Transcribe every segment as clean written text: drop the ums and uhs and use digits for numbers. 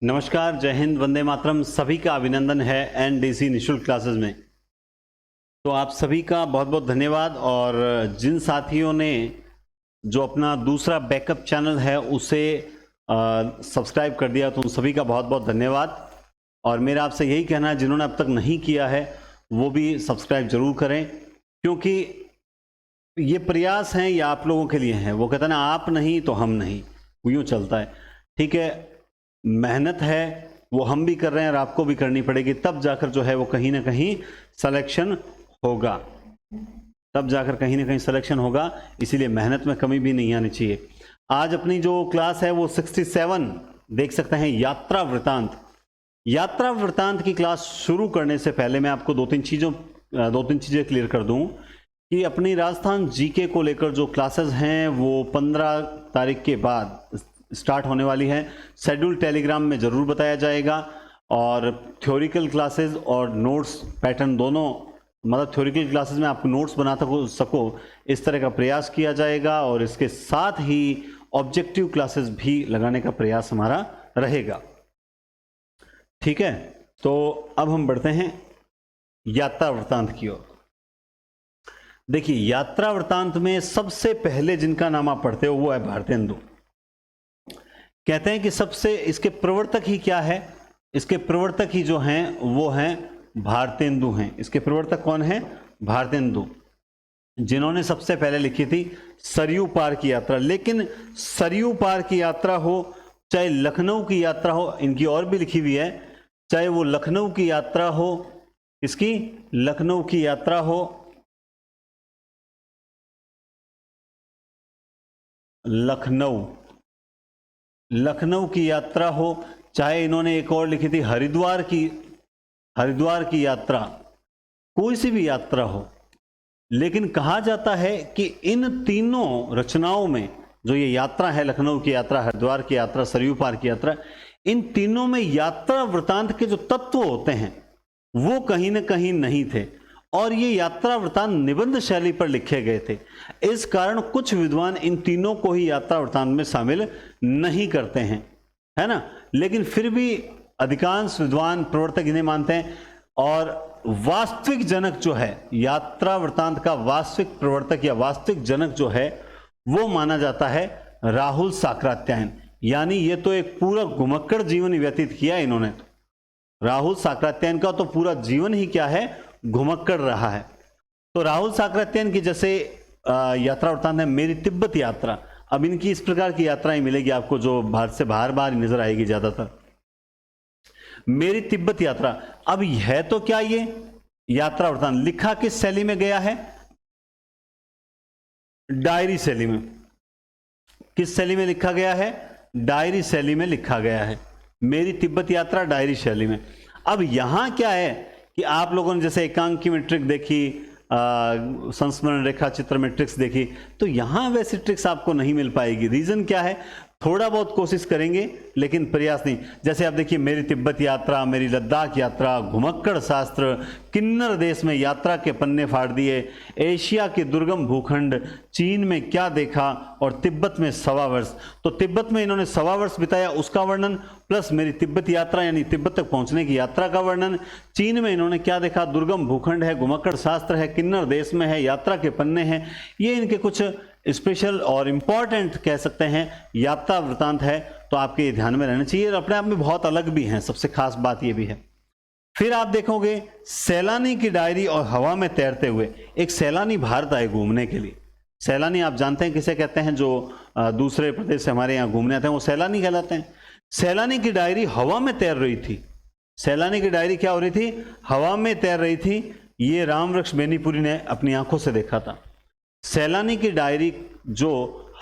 नमस्कार, जय हिंद, वंदे मातरम। सभी का अभिनंदन है एनडीसी निःशुल्क क्लासेस में। तो आप सभी का बहुत बहुत धन्यवाद। और जिन साथियों ने जो अपना दूसरा बैकअप चैनल है उसे सब्सक्राइब कर दिया, तो उन सभी का बहुत बहुत धन्यवाद। और मेरा आपसे यही कहना है, जिन्होंने अब तक नहीं किया है वो भी सब्सक्राइब जरूर करें, क्योंकि ये प्रयास हैं, ये आप लोगों के लिए हैं। वो कहते हैं ना, आप नहीं तो हम नहीं, वो यूँ चलता है। ठीक है, मेहनत है वो हम भी कर रहे हैं और आपको भी करनी पड़ेगी, तब जाकर जो है वो कहीं ना कहीं सिलेक्शन होगा, तब जाकर कहीं ना कहीं सिलेक्शन होगा। इसीलिए मेहनत में कमी भी नहीं आनी चाहिए। आज अपनी जो क्लास है वो 67 देख सकते हैं, यात्रा वृतांत। यात्रा वृतांत की क्लास शुरू करने से पहले मैं आपको दो तीन चीज़ें क्लियर कर दूं कि अपनी राजस्थान जीके को लेकर जो क्लासेस हैं वो 15 तारीख के बाद स्टार्ट होने वाली है। शेड्यूल टेलीग्राम में ज़रूर बताया जाएगा। और थ्योरिकल क्लासेस और नोट्स पैटर्न दोनों, मतलब थ्योरिकल क्लासेस में आपको नोट्स बना सको इस तरह का प्रयास किया जाएगा। और इसके साथ ही ऑब्जेक्टिव क्लासेस भी लगाने का प्रयास हमारा रहेगा। ठीक है, तो अब हम बढ़ते हैं यात्रा वृतांत की ओर। देखिए, यात्रा वृतांत में सबसे पहले जिनका नाम आप पढ़ते हो वो है भारतेंदु। कहते हैं कि सबसे इसके प्रवर्तक ही क्या है, इसके प्रवर्तक ही जो हैं वो हैं भारतेंदु हैं। इसके प्रवर्तक कौन है? भारतेंदु, जिन्होंने सबसे पहले लिखी थी सरयू पार की यात्रा। लेकिन सरयू पार की यात्रा हो, चाहे लखनऊ की यात्रा हो, इनकी और भी लिखी हुई है, चाहे वो लखनऊ की यात्रा हो, इसकी लखनऊ की यात्रा हो, लखनऊ की यात्रा हो, चाहे इन्होंने एक और लिखी थी हरिद्वार की यात्रा, कोई सी भी यात्रा हो। लेकिन कहा जाता है कि इन तीनों रचनाओं में, जो ये यात्रा है, लखनऊ की यात्रा, हरिद्वार की यात्रा, सरयू पार की यात्रा, इन तीनों में यात्रा वृतांत के जो तत्व होते हैं वो कहीं ना कहीं नहीं थे। और ये यात्रा वृतांत निबंध शैली पर लिखे गए थे। इस कारण कुछ विद्वान इन तीनों को ही यात्रा वृतांत में शामिल नहीं करते हैं, है ना। लेकिन फिर भी अधिकांश विद्वान प्रवर्तक इन्हें मानते हैं। और वास्तविक जनक जो है, यात्रा वृतांत का वास्तविक प्रवर्तक या वास्तविक जनक जो है वो माना जाता है राहुल साकरात्यायन। यानी ये तो एक पूरा घुमक्कड़ जीवन व्यतीत किया इन्होंने। राहुल साकरात्यायन का तो पूरा जीवन ही क्या है, घुमक्कड़ रहा है। तो राहुल साकरात्यायन की जैसे यात्रा वृतांत है मेरी तिब्बत यात्रा। अब इनकी इस प्रकार की यात्राएं मिलेगी आपको जो भारत से बाहर बाहर नजर आएगी ज्यादातर। मेरी तिब्बत यात्रा, अब है तो क्या ये यात्रा वृतांत लिखा किस शैली में गया है? डायरी शैली में। किस शैली में लिखा गया है? डायरी शैली में लिखा गया है। मेरी तिब्बत यात्रा डायरी शैली में। अब यहां क्या है कि आप लोगों ने जैसे एकांकी में ट्रिक देखी, संस्मरण रेखा चित्र में ट्रिक्स देखी, तो यहां वैसी ट्रिक्स आपको नहीं मिल पाएगी। रीजन क्या है? थोड़ा बहुत कोशिश करेंगे लेकिन प्रयास नहीं। जैसे आप देखिए, मेरी तिब्बत यात्रा, मेरी लद्दाख यात्रा, घुमक्कड़ शास्त्र, किन्नर देश में यात्रा के पन्ने फाड़ दिए, एशिया के दुर्गम भूखंड, चीन में क्या देखा, और तिब्बत में 1.25 वर्ष। तो तिब्बत में इन्होंने 1.25 वर्ष बिताया, उसका वर्णन, प्लस मेरी तिब्बत यात्रा यानी तिब्बत तक पहुंचने की यात्रा का वर्णन। चीन में इन्होंने क्या देखा, दुर्गम भूखंड है, घुमक्कड़ शास्त्र है, किन्नर देश में है, यात्रा के पन्ने हैं। ये इनके कुछ स्पेशल और इंपॉर्टेंट कह सकते हैं यात्रा वृतांत है, तो आपके ध्यान में रहना चाहिए। और अपने आप में बहुत अलग भी हैं, सबसे खास बात यह भी है। फिर आप देखोगे सैलानी की डायरी और हवा में तैरते हुए। एक सैलानी भारत आए घूमने के लिए। सैलानी आप जानते हैं किसे कहते हैं? जो दूसरे प्रदेश से हमारे यहाँ घूमने आते हैं वो सैलानी कहलाते हैं। सैलानी की डायरी हवा में तैर रही थी। सैलानी की डायरी क्या हो रही थी? हवा में तैर रही थी। ये रामवृक्ष बेनीपुरी ने अपनी आंखों से देखा था। सैलानी की डायरी जो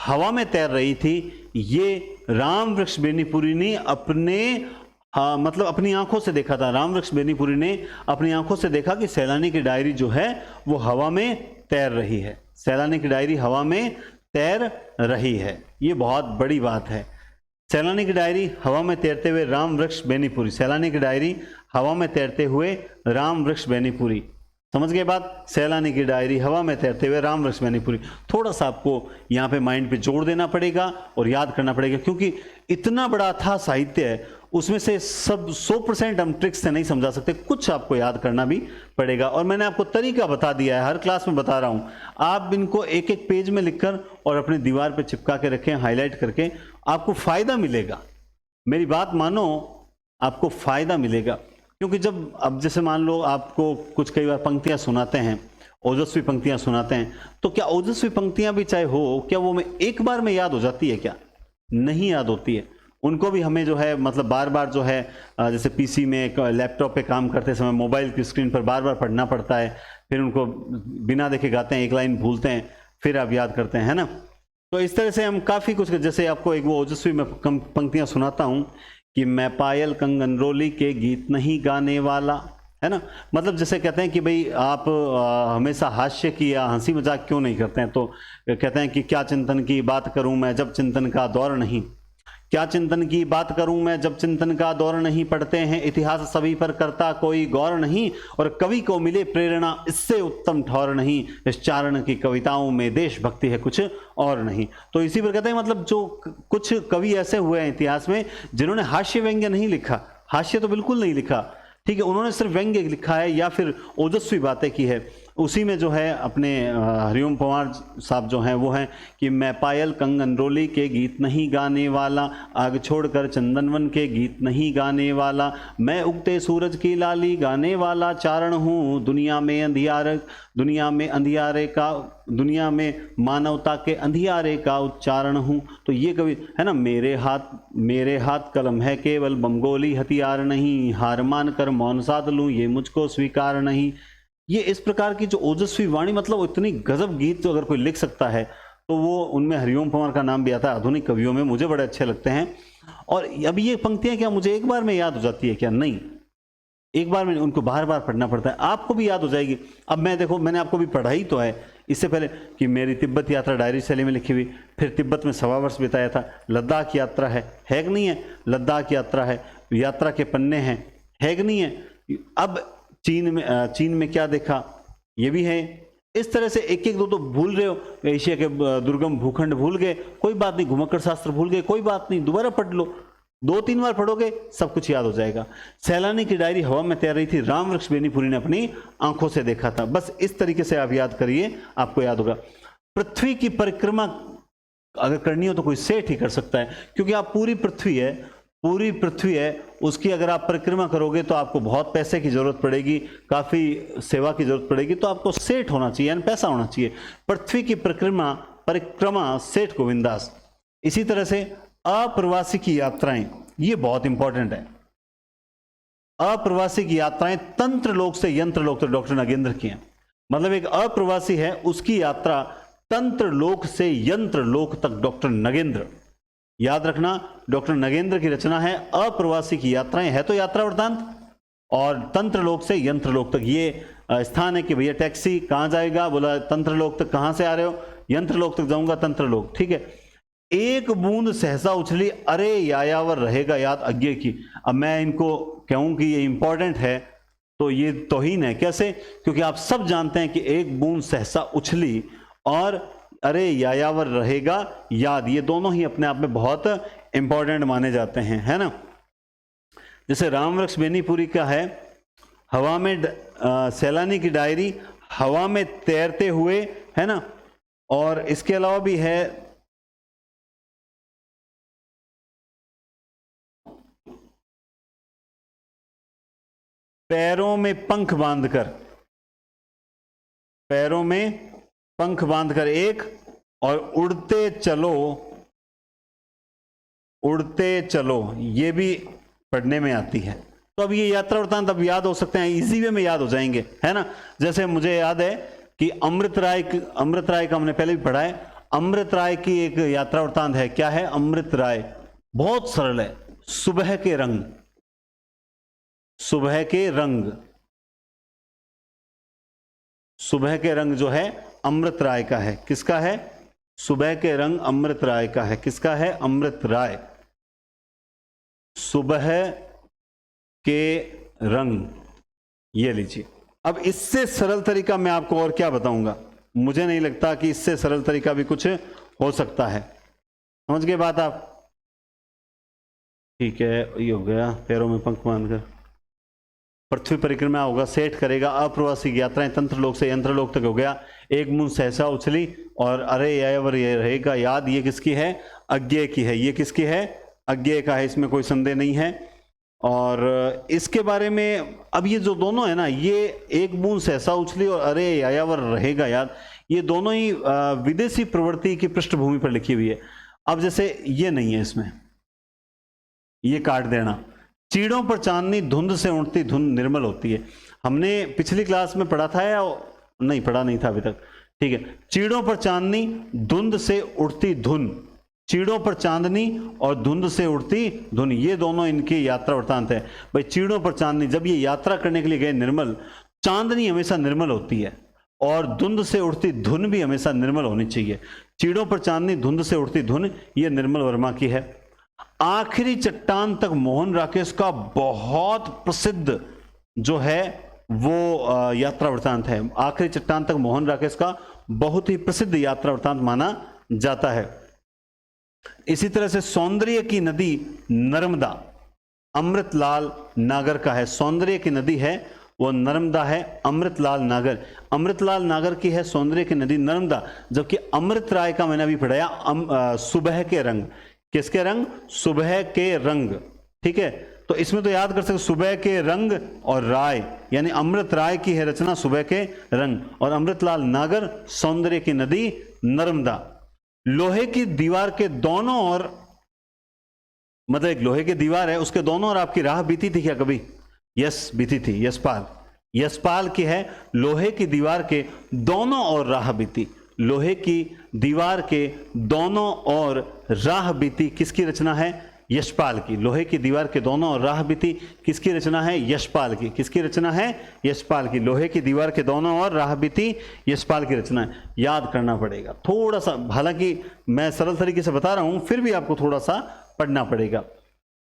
हवा में तैर रही थी, ये रामवृक्ष बेनीपुरी ने मतलब अपनी आंखों से देखा था। रामवृक्ष बेनीपुरी ने अपनी आंखों से देखा कि सैलानी की डायरी जो है वो हवा में तैर रही है। सैलानी की डायरी हवा में तैर रही है, ये बहुत बड़ी बात है। सैलानी की डायरी हवा में तैरते हुए रामवृक्ष बेनीपुरी। सैलानी की डायरी हवा में तैरते हुए रामवृक्ष बेनीपुरी। समझ गए बात? सैलानी की डायरी हवा में तैरते हुए रामवृक्ष बेनीपुरी। थोड़ा सा आपको यहाँ पे माइंड पे जोड़ देना पड़ेगा और याद करना पड़ेगा, क्योंकि इतना बड़ा था साहित्य है उसमें से सब 100% हम ट्रिक्स से नहीं समझा सकते, कुछ आपको याद करना भी पड़ेगा। और मैंने आपको तरीका बता दिया है, हर क्लास में बता रहा हूं। आप इनको एक एक पेज में लिखकर और अपनी दीवार पे चिपका के रखें, हाईलाइट करके, आपको फायदा मिलेगा। मेरी बात मानो, आपको फायदा मिलेगा। क्योंकि जब अब जैसे मान लो आपको कुछ कई बार पंक्तियां सुनाते हैं, ओजस्वी पंक्तियां सुनाते हैं, तो क्या ओजस्वी पंक्तियां भी चाहे हो, क्या वो में एक बार में याद हो जाती है? क्या नहीं याद होती है। उनको भी हमें जो है मतलब बार बार जो है जैसे पीसी में, लैपटॉप पे काम करते समय मोबाइल की स्क्रीन पर बार बार पढ़ना पड़ता है, फिर उनको बिना देखे गाते हैं, एक लाइन भूलते हैं, फिर आप याद करते हैं, है ना। तो इस तरह से हम काफ़ी कुछ, जैसे आपको एक वो ओजस्वी में पंक्तियां सुनाता हूँ कि मैं पायल कंगन रोली के गीत नहीं गाने वाला, है ना। मतलब जैसे कहते हैं कि भाई आप हमेशा हास्य की या हंसी मजाक क्यों नहीं करते हैं, तो कहते हैं कि क्या चिंतन की बात करूं मैं जब चिंतन का दौर नहीं, क्या चिंतन की बात करूं मैं जब चिंतन का दौर नहीं, पढ़ते हैं इतिहास सभी पर करता कोई गौर नहीं, और कवि को मिले प्रेरणा इससे उत्तम ठौर नहीं, इस चारण की कविताओं में देशभक्ति है कुछ और नहीं। तो इसी पर कहते हैं मतलब जो कुछ कवि ऐसे हुए हैं इतिहास में जिन्होंने हास्य व्यंग्य नहीं लिखा, हास्य तो बिल्कुल नहीं लिखा, ठीक है, उन्होंने सिर्फ व्यंग्य लिखा है या फिर ओजस्वी बातें की है। उसी में जो है अपने हरिओम पंवार साहब जो हैं वो हैं कि मैं पायल कंगन रोली के गीत नहीं गाने वाला, आग छोड़कर चंदनवन के गीत नहीं गाने वाला, मैं उगते सूरज की लाली गाने वाला चारण हूँ, दुनिया में अंधियारे का, दुनिया में मानवता के अंधियारे का उच्चारण हूँ। तो ये कवि है ना, मेरे हाथ कलम है केवल बमगोली हथियार नहीं, हार मान कर मौन साध लूँ ये मुझको स्वीकार नहीं। ये इस प्रकार की जो ओजस्वी वाणी, मतलब इतनी गजब गीत जो अगर कोई लिख सकता है तो वो उनमें हरिओम पंवार का नाम भी आता है आधुनिक कवियों में, मुझे बड़े अच्छे लगते हैं। और अब ये पंक्तियां क्या मुझे एक बार में याद हो जाती है? क्या नहीं, एक बार में उनको बार बार पढ़ना पड़ता है, आपको भी याद हो जाएगी। अब मैं देखो, मैंने आपको भी पढ़ाई तो है इससे पहले कि मेरी तिब्बत यात्रा डायरी शैली में लिखी हुई, फिर तिब्बत में 1.25 वर्ष बिताया था, लद्दाख यात्रा है कि नहीं है, लद्दाख यात्रा है, यात्रा के पन्ने हैं, है कि नहीं है। अब चीन में क्या देखा, ये भी है। इस तरह से एक एक दो भूल रहे हो, एशिया के दुर्गम भूखंड भूल गए, कोई बात नहीं, घुमक्कड़ शास्त्र भूल गए, कोई बात नहीं, दोबारा पढ़ लो, 2-3 बार पढ़ोगे सब कुछ याद हो जाएगा। सैलानी की डायरी हवा में तैर रही थी, राम वृक्ष बेनीपुरी ने अपनी आंखों से देखा था। बस इस तरीके से आप याद करिए, आपको याद होगा। पृथ्वी की परिक्रमा अगर करनी हो तो कोई सेठ ही कर सकता है, क्योंकि आप पूरी पृथ्वी है, उसकी अगर आप परिक्रमा करोगे तो आपको बहुत पैसे की जरूरत पड़ेगी, काफी सेवा की जरूरत पड़ेगी, तो आपको सेठ होना चाहिए, यानी पैसा होना चाहिए। पृथ्वी की परिक्रमा सेठ गोविंदास। इसी तरह से अप्रवासी की यात्राएं, ये बहुत इंपॉर्टेंट है। अप्रवासी की यात्राएं तंत्र लोक से यंत्र लोक तक डॉक्टर नगेंद्र की हैं। मतलब एक अप्रवासी है, उसकी यात्रा तंत्र लोक से यंत्र लोक तक डॉक्टर नगेंद्र, याद रखना, डॉक्टर नगेंद्र की रचना है अप्रवासी की यात्राएं, है तो यात्रा वृतांत, और तंत्र लोक से यंत्र लोक तक ये स्थान है कि भैया टैक्सी कहां जाएगा, बोला तंत्र लोक तक, कहां से आ रहे हो, यंत्र लोक तक जाऊंगा, तंत्र लोक, ठीक है। एक बूंद सहसा उछली, अरे यायावर रहेगा याद अज्ञे की। अब मैं इनको कहूं कि ये इंपॉर्टेंट है तो ये तौहीन है। कैसे? क्योंकि आप सब जानते हैं कि एक बूंद सहसा उछली और अरे यायावर रहेगा याद, ये दोनों ही अपने आप में बहुत इंपॉर्टेंट माने जाते हैं, है ना। जैसे राम वृक्ष बेनीपुरी का है हवा में, सैलानी की डायरी हवा में तैरते हुए, है ना। और इसके अलावा भी है पैरों में पंख बांधकर एक, और उड़ते चलो, ये भी पढ़ने में आती है। तो अब ये यात्रा वृतांत अब याद हो सकते हैं, इजी वे में याद हो जाएंगे, है ना। जैसे मुझे याद है कि अमृत राय का हमने पहले भी पढ़ा है, अमृत राय की एक यात्रा वृतांत है। क्या है अमृत राय? बहुत सरल है, सुबह के रंग जो है अमृत राय का है। किसका है? सुबह के रंग अमृत राय का है। किसका है? अमृत राय। सुबह के रंग, ये लीजिए। अब इससे सरल तरीका मैं आपको और क्या बताऊंगा, मुझे नहीं लगता कि इससे सरल तरीका भी कुछ हो सकता है। समझ गए बात आप? ठीक है, ये हो गया। पैरों में पंख बांधकर पृथ्वी परिक्रमा होगा, सेठ करेगा, अप्रवासी यात्राएं तंत्रलोक से यंत्रलोक तक हो गया। एक मुंह सहसा उछली और अरे यावर ये रहेगा याद। ये किसकी है? अज्ञेय की है। ये किसकी है? अज्ञेय का है, इसमें कोई संदेह नहीं है। और इसके बारे में अब ये जो दोनों है ना, ये एक बूंद सहसा उछली और अरे यायावर रहेगा याद, ये दोनों ही विदेशी प्रवृत्ति की पृष्ठभूमि पर लिखी हुई है। अब जैसे ये नहीं है, इसमें ये काट देना। चीड़ों पर चांदनी धुंध से उड़ती धुंध निर्मल होती है। हमने पिछली क्लास में पढ़ा था या नहीं? पढ़ा नहीं था अभी तक, ठीक है। चीड़ों पर चांदनी धुंध से उड़ती धुन, चीड़ों पर चांदनी और धुंध से उड़ती धुन, ये दोनों इनकी यात्रा वृतांत है। भाई चीड़ों पर चांदनी, जब ये यात्रा करने के लिए गए निर्मल, चांदनी हमेशा निर्मल होती है और धुंध से उड़ती धुन भी हमेशा निर्मल होनी चाहिए। चीड़ों पर चांदनी धुंध से उड़ती धुन, ये निर्मल वर्मा की है। आखिरी चट्टान तक मोहन राकेश का बहुत प्रसिद्ध जो है वो यात्रा वृतांत है। आखिरी चट्टान तक मोहन राकेश का बहुत ही प्रसिद्ध यात्रा वृतांत माना जाता है। इसी तरह से सौंदर्य की नदी नर्मदा अमृतलाल नागर का है। सौंदर्य की नदी है वो नर्मदा है, अमृतलाल नागर, अमृतलाल नागर की है सौंदर्य की नदी नर्मदा। जबकि अमृत राय का मैंने अभी पढ़ाया सुबह के रंग, किसके रंग? सुबह के रंग, ठीक है। तो इसमें तो याद कर सकते सुबह के रंग और राय, यानी अमृत राय की है रचना सुबह के रंग, और अमृतलाल नागर सौंदर्य की नदी नर्मदा। लोहे की दीवार के दोनों ओर, मतलब एक लोहे की दीवार है, उसके दोनों ओर आपकी राह बीती थी क्या कभी? यस, बीती थी। यशपाल, यशपाल की है लोहे की दीवार के दोनों ओर राह बीती। लोहे की दीवार के दोनों ओर राह बीती किसकी रचना है? यशपाल की। लोहे की दीवार के दोनों ओर राह बीती किसकी रचना है? यशपाल की। किसकी रचना है? यशपाल की। लोहे की दीवार के दोनों ओर राह बीती यशपाल की रचना है। याद करना पड़ेगा थोड़ा सा, हालांकि मैं सरल तरीके से बता रहा हूं, फिर भी आपको थोड़ा सा पढ़ना पड़ेगा।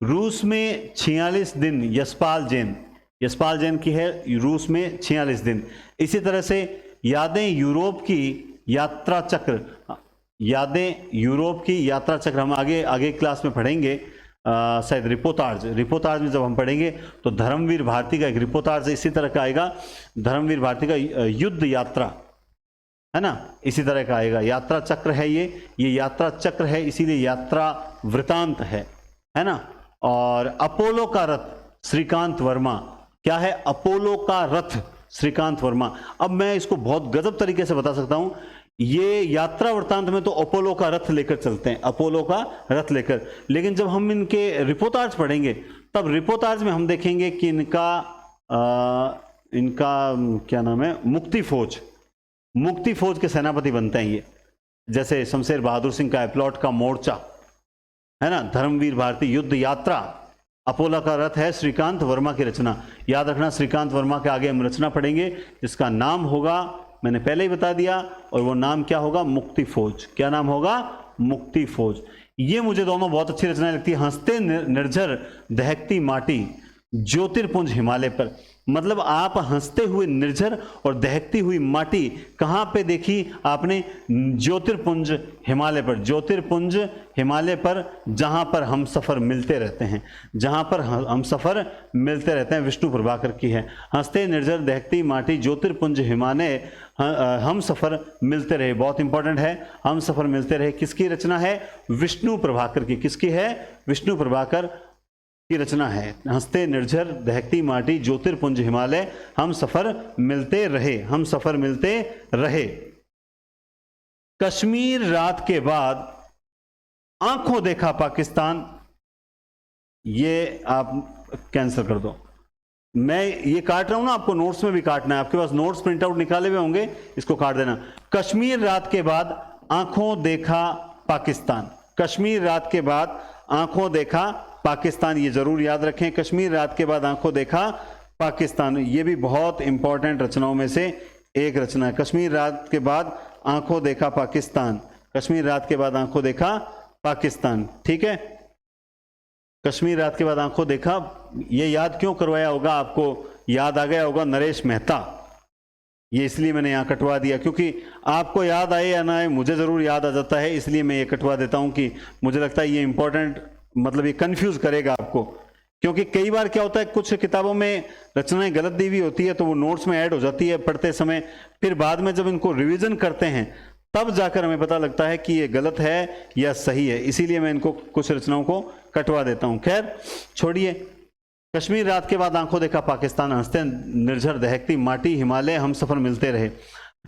रूस में 46 दिन यशपाल जैन, यशपाल जैन की है रूस में 46 दिन। इसी तरह से यादें यूरोप की यात्रा चक्र, यादें यूरोप की यात्रा चक्र हम आगे आगे क्लास में पढ़ेंगे, शायद रिपोर्टार्ज, रिपोर्टार्ज में जब हम पढ़ेंगे तो धर्मवीर भारती का एक रिपोर्टार्ज इसी तरह का आएगा। धर्मवीर भारती का युद्ध यात्रा है ना, इसी तरह का आएगा। यात्रा चक्र है ये यात्रा चक्र है, इसीलिए यात्रा वृतांत है ना। और अपोलो का रथ श्रीकांत वर्मा, क्या है? अपोलो का रथ श्रीकांत वर्मा। अब मैं इसको बहुत गजब तरीके से बता सकता हूं। ये यात्रा वृतांत में तो अपोलो का रथ लेकर चलते हैं, अपोलो का रथ लेकर, लेकिन जब हम इनके रिपोर्टार्ज पढ़ेंगे तब रिपोर्टार्ज में हम देखेंगे कि इनका क्या नाम है? मुक्ति फौज, मुक्ति फौज के सेनापति बनते हैं ये। जैसे शमशेर बहादुर सिंह का प्लॉट का मोर्चा है ना। धर्मवीर भारती युद्ध यात्रा, अपोलो का रथ है श्रीकांत वर्मा की रचना। याद रखना श्रीकांत वर्मा के आगे हम रचना पढ़ेंगे जिसका नाम होगा, मैंने पहले ही बता दिया, और वो नाम क्या होगा? मुक्ति फौज। क्या नाम होगा? मुक्ति फौज। ये मुझे दोनों बहुत अच्छी रचनाएं लगती है। हंसते निर्झर दहकती माटी ज्योतिर्पुंज हिमालय पर, मतलब आप हंसते हुए निर्झर और दहकती हुई माटी कहां पे देखी आपने? ज्योतिर्पुंज हिमालय पर, ज्योतिर्पुंज हिमालय पर, जहां पर हम सफर मिलते रहते हैं, जहां पर हम सफर मिलते रहते हैं। विष्णु प्रभाकर की है। हंसते निर्झर दहकती माटी ज्योतिर्पुंज हिमालय हम सफर मिलते रहे, बहुत इंपॉर्टेंट है। हम सफर मिलते रहे किसकी रचना है? विष्णु प्रभाकर की। किसकी है? विष्णु प्रभाकर की रचना है। हंसते निर्झर दहकती माटी ज्योतिर्पुंज हिमालय हम सफर मिलते रहे, हम सफर मिलते रहे। कश्मीर रात के बाद आंखों देखा पाकिस्तान, ये आप कैंसिल कर दो। मैं ये काट रहा हूं ना, आपको नोट्स में भी काटना है। आपके पास नोट्स प्रिंट आउट निकाले हुए होंगे, इसको काट देना। कश्मीर रात के बाद आंखों देखा पाकिस्तान, कश्मीर रात के बाद आंखों देखा पाकिस्तान, ये जरूर याद रखें। कश्मीर रात के बाद आंखों देखा पाकिस्तान, ये भी बहुत इंपॉर्टेंट रचनाओं में से एक रचना है। कश्मीर रात के बाद आंखों देखा पाकिस्तान, कश्मीर रात के बाद आंखों देखा पाकिस्तान, ठीक है। कश्मीर रात के बाद आंखों देखा, ये याद क्यों करवाया होगा आपको? याद आ गया होगा नरेश मेहता, ये इसलिए मैंने यहां कटवा दिया, क्योंकि आपको याद आए या ना आए मुझे जरूर याद आ जाता है, इसलिए मैं ये कटवा देता हूं कि मुझे लगता है ये इंपॉर्टेंट मतलब ये कंफ्यूज करेगा आपको, क्योंकि कई बार क्या होता है कुछ किताबों में रचनाएं गलत दी हुई होती है तो वो नोट्स में ऐड हो जाती है पढ़ते समय, फिर बाद में जब इनको रिवीजन करते हैं तब जाकर हमें पता लगता है कि ये गलत है या सही है, इसीलिए मैं इनको कुछ रचनाओं को कटवा देता हूं। खैर छोड़िए। कश्मीर रात के बाद आंखों देखा पाकिस्तान, हंसते निर्झर दहकती माटी हिमालय हम सफर मिलते रहे,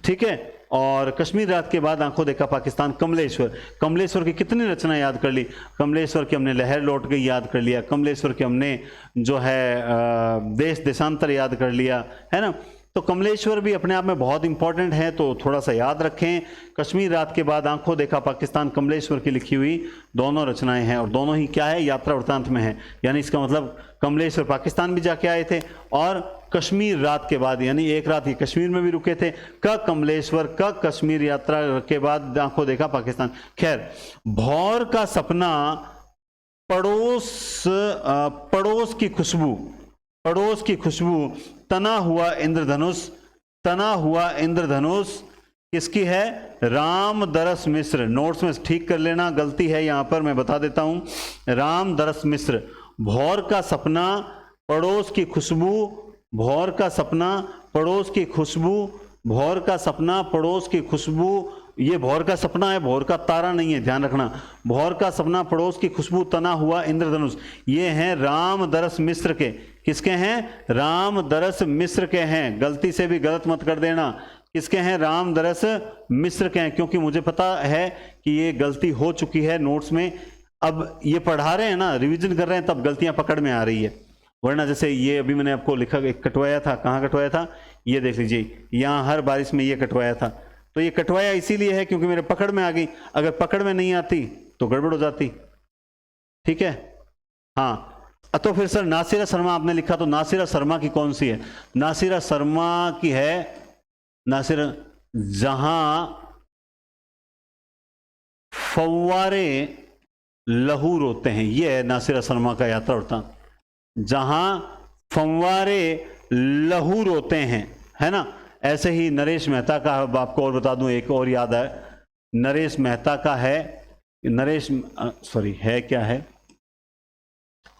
ठीक है। और कश्मीर रात के बाद आंखों देखा पाकिस्तान, कमलेश्वर, कमलेश्वर की कितनी रचना याद कर ली, कमलेश्वर की हमने लहर लौट गई याद कर लिया, कमलेश्वर की हमने जो है देश देशांतर याद कर लिया, है ना। तो कमलेश्वर भी अपने आप में बहुत इंपॉर्टेंट है, तो थोड़ा सा याद रखें। कश्मीर रात के बाद आंखों देखा पाकिस्तान कमलेश्वर की लिखी हुई दोनों रचनाएं हैं, और दोनों ही क्या है, यात्रा वृत्तांत में है, यानी इसका मतलब कमलेश्वर पाकिस्तान भी जाके आए थे और कश्मीर रात के बाद यानी एक रात ही कश्मीर में भी रुके थे। कमलेश्वर कश्मीर यात्रा के बाद आंखों देखा पाकिस्तान। खैर, भौर का सपना, पड़ोस की खुशबू, पड़ोस की खुशबू, तना हुआ इंद्रधनुष, तना हुआ इंद्रधनुष किसकी है, रामदरस मिश्र। नोट्स में ठीक कर लेना, गलती है यहां पर, मैं बता देता हूं, रामदरस मिश्र। भौर का सपना, पड़ोस की खुशबू, भौर का सपना, पड़ोस की खुशबू, भौर का सपना, पड़ोस की खुशबू, ये भौर का सपना है, भौर का तारा नहीं है, ध्यान रखना। भौर का सपना, पड़ोस की खुशबू, तना हुआ इंद्रधनुष, ये हैं रामदरस मिश्र के। किसके हैं, रामदरस मिश्र के हैं, गलती से भी गलत मत कर देना। किसके हैं, रामदरस मिश्र के हैं, क्योंकि मुझे पता है कि ये गलती हो चुकी है नोट्स में। अब ये पढ़ा रहे हैं ना, रिवीजन कर रहे हैं, तब गलतियां पकड़ में आ रही है, वरना जैसे ये अभी मैंने आपको लिखा एक कटवाया था, कहाँ कटवाया था, ये देख लीजिए, यहाँ हर बारिश में ये कटवाया था। तो ये कटवाया इसीलिए है क्योंकि मेरे पकड़ में आ गई, अगर पकड़ में नहीं आती तो गड़बड़ हो जाती, ठीक है। हाँ, तो फिर सर नासिरा शर्मा आपने लिखा, तो नासिरा शर्मा की कौन सी है, नासिरा शर्मा की है, नासिरा जहां फव्वारे लहू रोते हैं, ये है नासिरा शर्मा का यात्रा वृत्तांत, जहां फव्वारे लहू रोते हैं, है ना। ऐसे ही नरेश मेहता का, आपको और बता दूं, एक और याद है, नरेश मेहता का है, है क्या है,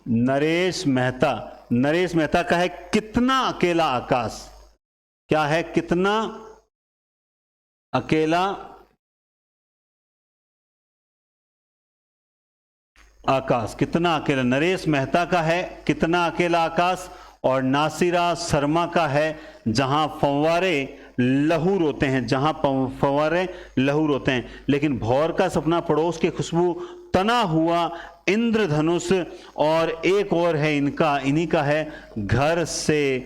नरेश मेहता का है कितना अकेला आकाश, क्या है, कितना अकेला आकाश, कितना अकेला, नरेश मेहता का है कितना अकेला आकाश, और नासिरा शर्मा का है जहां फव्वारे लहू रोते हैं, जहां फव्वारे लहू रोते हैं। लेकिन भौर का सपना, पड़ोस की खुशबू, तना हुआ इंद्रधनुष, और एक और है इनका, इन्हीं का है घर से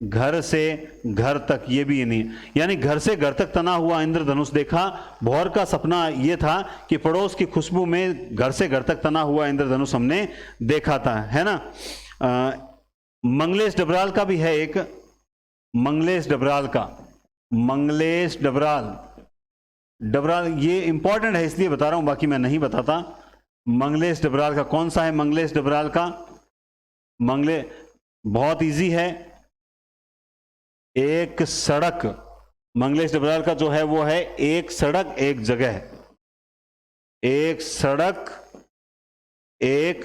घर तक, ये भी इन्हीं, यानी घर से घर तक तना हुआ इंद्रधनुष देखा। भौर का सपना ये था कि पड़ोस की खुशबू में घर से घर तक तना हुआ इंद्रधनुष हमने देखा था, है ना। मंगलेश डबराल का भी है एक, मंगलेश डबराल ये इंपॉर्टेंट है इसलिए बता रहा हूं, बाकी मैं नहीं बताता। मंगलेश डबराल का कौन सा है, मंगलेश डबराल का, बहुत इजी है, एक सड़क, मंगलेश डबराल का जो है वो है एक सड़क एक जगह, एक सड़क एक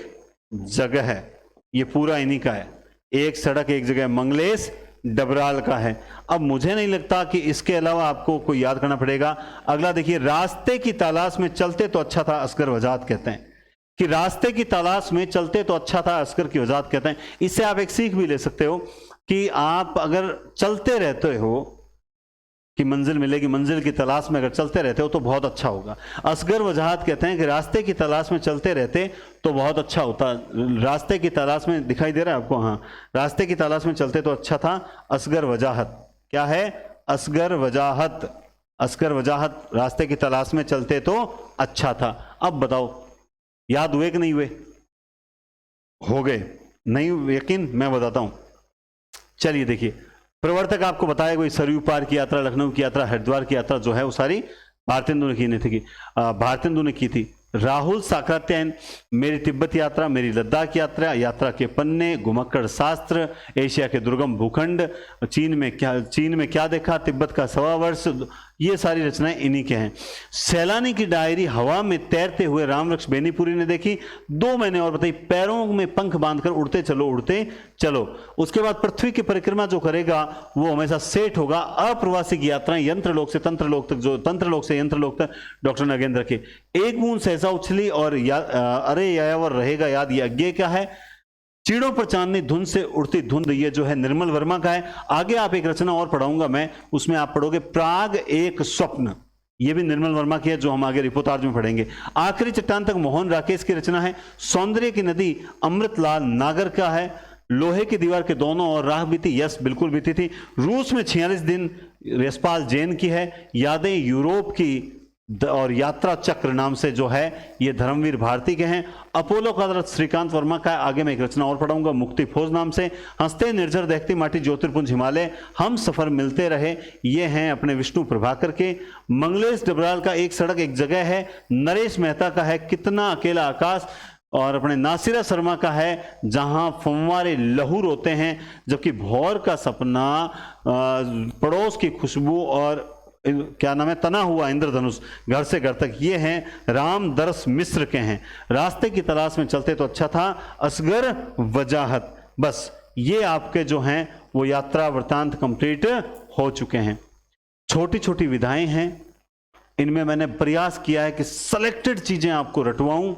जगह है, ये पूरा इन्हीं का है, एक सड़क एक जगह, मंगलेश डबराल का है। अब मुझे नहीं लगता कि इसके अलावा आपको कोई याद करना पड़ेगा। अगला देखिए, रास्ते की तलाश में चलते तो अच्छा था, असगर वजाहत कहते हैं कि रास्ते की तलाश में चलते तो अच्छा था, असगर की वजाहत कहते हैं। इससे आप एक सीख भी ले सकते हो कि आप अगर चलते रहते हो कि मंजिल मिलेगी, मंजिल की तलाश में अगर चलते रहते हो तो बहुत अच्छा होगा। असगर वजाहत कहते हैं कि रास्ते की तलाश में चलते रहते तो बहुत अच्छा होता, रास्ते की तलाश में, दिखाई दे रहा है आपको, हाँ, रास्ते की तलाश में चलते तो अच्छा था, असगर वजाहत, क्या है, असगर वजाहत, रास्ते की तलाश में चलते तो अच्छा था। अब बताओ याद हुए कि नहीं हुए, हो गए, नहीं यकीन, मैं बताता हूं, चलिए देखिए, प्रवर्तक आपको बताया कोई सरयू पार की यात्रा, लखनऊ की यात्रा, हरिद्वार की यात्रा जो है वो सारी भारतेंदु ने की थी। राहुल साकरात्यायन, मेरी तिब्बत यात्रा, मेरी लद्दाख यात्रा, यात्रा के पन्ने, घुमक्कड़ शास्त्र, एशिया के दुर्गम भूखंड, चीन में क्या देखा, तिब्बत का 1.25 वर्ष, ये सारी रचनाएं इन्हीं के हैं। सैलानी की डायरी हवा में तैरते हुए रामवृक्ष बेनीपुरी ने देखी। 2 महीने और बताइए, पैरों में पंख बांधकर उड़ते चलो। उसके बाद पृथ्वी की परिक्रमा जो करेगा वो हमेशा सेठ होगा। अप्रवासी की यात्राएं यंत्रलोक से तंत्रलोक तक, जो तंत्रलोक से यंत्रलोक तक, डॉक्टर नागेंद्र की। एक बूंद सहसा उछली और अरे यायावर रहेगा याद, ये अज्ञे का है। चीड़ों पर चांदनी धुंध से उड़ती धुंध, ये जो है निर्मल वर्मा का है। आगे आप एक रचना और पढ़ाऊंगा मैं, उसमें आप पढ़ोगे प्राग एक स्वप्न, ये भी निर्मल वर्मा की है, जो हम आगे रिपोर्टाज में पढ़ेंगे। आखिरी चट्टान तक मोहन राकेश की रचना है। सौंदर्य की नदी अमृतलाल नागर का है। लोहे की दीवार के दोनों ओर राह बीती, यस बिल्कुल बीती थी। रूस में 46 दिन यशपाल जैन की है। यादें यूरोप की और यात्रा चक्र नाम से जो है ये धर्मवीर भारती के हैं। अपोलो का दरत श्रीकांत वर्मा का है। आगे मैं एक रचना और पढ़ाऊंगा मुक्ति फौज नाम से। हंसते निर्झर देखती माटी ज्योतिर्पुंज हिमालय, हम सफर मिलते रहे, ये हैं अपने विष्णु प्रभाकर के। मंगलेश डबराल का एक सड़क एक जगह है। नरेश मेहता का है कितना अकेला आकाश, और अपने नासिरा शर्मा का है जहां फंवारे लहू रोते हैं, जबकि भौर का सपना पड़ोस की खुशबू और क्या नाम है तना हुआ इंद्रधनुष घर से घर तक, ये हैं रामदरस मिश्र के हैं। रास्ते की तलाश में चलते तो अच्छा था, असगर वजाहत। बस ये आपके जो हैं वो यात्रा वृतांत कंप्लीट हो चुके हैं। छोटी छोटी विधाएं हैं, इनमें मैंने प्रयास किया है कि सेलेक्टेड चीजें आपको रटवाऊं,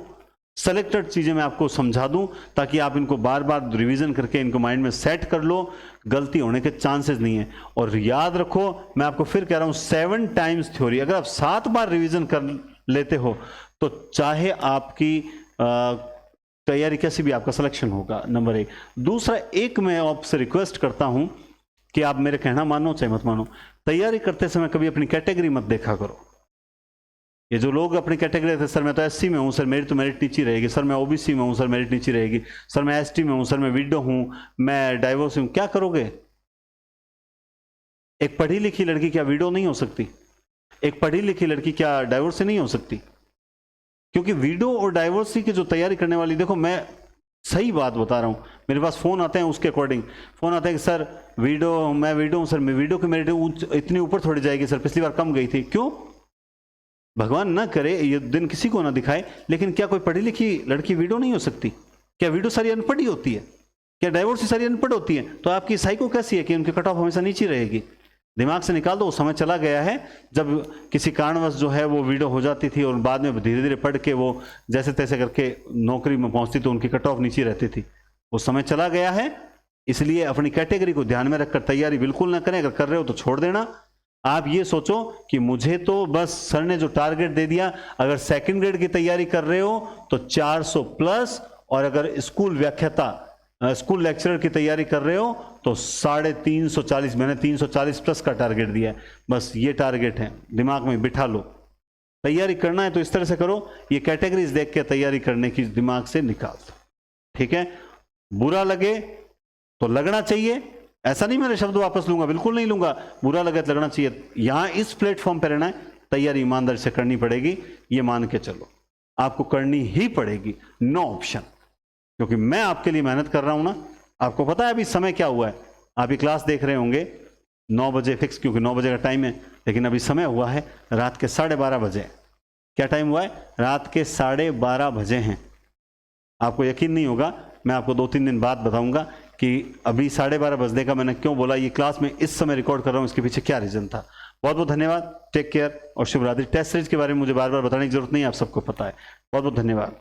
सेलेक्टेड चीजें मैं आपको समझा दूं, ताकि आप इनको बार बार रिवीजन करके इनको माइंड में सेट कर लो। गलती होने के चांसेस नहीं है। और याद रखो, मैं आपको फिर कह रहा हूं 7 टाइम्स थ्योरी, अगर आप 7 बार रिवीजन कर लेते हो तो चाहे आपकी तैयारी कैसी भी, आपका सिलेक्शन होगा, नंबर 1। दूसरा, एक मैं आपसे रिक्वेस्ट करता हूं कि आप मेरे कहना मानो चाहे मत मानो, तैयारी करते समय कभी अपनी कैटेगरी मत देखा करो। ये जो लोग अपनी कैटेगरी थे, सर मैं तो एससी में हूं, सर मेरी तो मेरिट नीची रहेगी, सर मैं ओबीसी में हूं, सर मेरिट नीची रहेगी, सर मैं एसटी में हूं, सर मैं विडो हूं, मैं डाइवोर्स हूं, क्या करोगे? एक पढ़ी लिखी लड़की क्या विडो नहीं हो सकती? एक पढ़ी लिखी लड़की क्या डाइवोर्स से नहीं हो सकती? क्योंकि विडो और डाइवोर्स की जो तैयारी करने वाली, देखो मैं सही बात बता रहा हूं, मेरे पास फोन आते हैं, उसके अकॉर्डिंग फोन आते हैं कि सर मैं विडो हूं, सर मैं विडो की मेरिट इतनी ऊपर थोड़ी जाएगी, सर पिछली बार कम गई थी। क्यों? भगवान ना करे ये दिन किसी को ना दिखाए, लेकिन क्या कोई पढ़ी लिखी लड़की विडो नहीं हो सकती? क्या विडो सारी अनपढ़ी होती है? क्या डाइवोर्स सारी अनपढ़ होती है? तो आपकी साइको कैसी है कि उनकी कट ऑफ हमेशा नीचे रहेगी? दिमाग से निकाल दो, वो समय चला गया है जब किसी कारणवश जो है वो विडो हो जाती थी और बाद में धीरे धीरे पढ़ के वो जैसे तैसे करके नौकरी में पहुंचती तो उनकी कट ऑफ नीचे रहती थी। वो समय चला गया है, इसलिए अपनी कैटेगरी को ध्यान में रखकर तैयारी बिल्कुल ना करें। अगर कर रहे हो तो छोड़ देना। आप ये सोचो कि मुझे तो बस सर ने जो टारगेट दे दिया, अगर सेकंड ग्रेड की तैयारी कर रहे हो तो 400 प्लस, और अगर स्कूल व्याख्याता स्कूल लेक्चरर की तैयारी कर रहे हो तो 340, मैंने 340 प्लस का टारगेट दिया है। बस ये टारगेट है, दिमाग में बिठा लो। तैयारी करना है तो इस तरह से करो, ये कैटेगरीज देख के तैयारी करने की दिमाग से निकाल दो, ठीक है? बुरा लगे तो लगना चाहिए, ऐसा नहीं मेरे शब्द वापस लूंगा, बिल्कुल नहीं लूंगा। बुरा लगे तो लगना चाहिए। यहां इस प्लेटफॉर्म पर रहना है, तैयारी ईमानदारी से करनी पड़ेगी, ये मान के चलो, आपको करनी ही पड़ेगी, नो ऑप्शन। क्योंकि मैं आपके लिए मेहनत कर रहा हूं ना। आपको पता है अभी समय क्या हुआ है? आप ये क्लास देख रहे होंगे 9 बजे फिक्स, क्योंकि 9 बजे का टाइम है, लेकिन अभी समय हुआ है रात के 12:30 बजे। क्या टाइम हुआ है? रात के 12:30 बजे हैं। आपको यकीन नहीं होगा, मैं आपको 2-3 दिन बाद बताऊंगा कि अभी 12:30 बजने का मैंने क्यों बोला। ये क्लास में इस समय रिकॉर्ड कर रहा हूं, इसके पीछे क्या रीजन था। बहुत बहुत धन्यवाद, टेक केयर और शुभ रात्रि। टेस्ट सीरीज के बारे में मुझे बार बार बताने की जरूरत नहीं है, आप सबको पता है। बहुत बहुत धन्यवाद।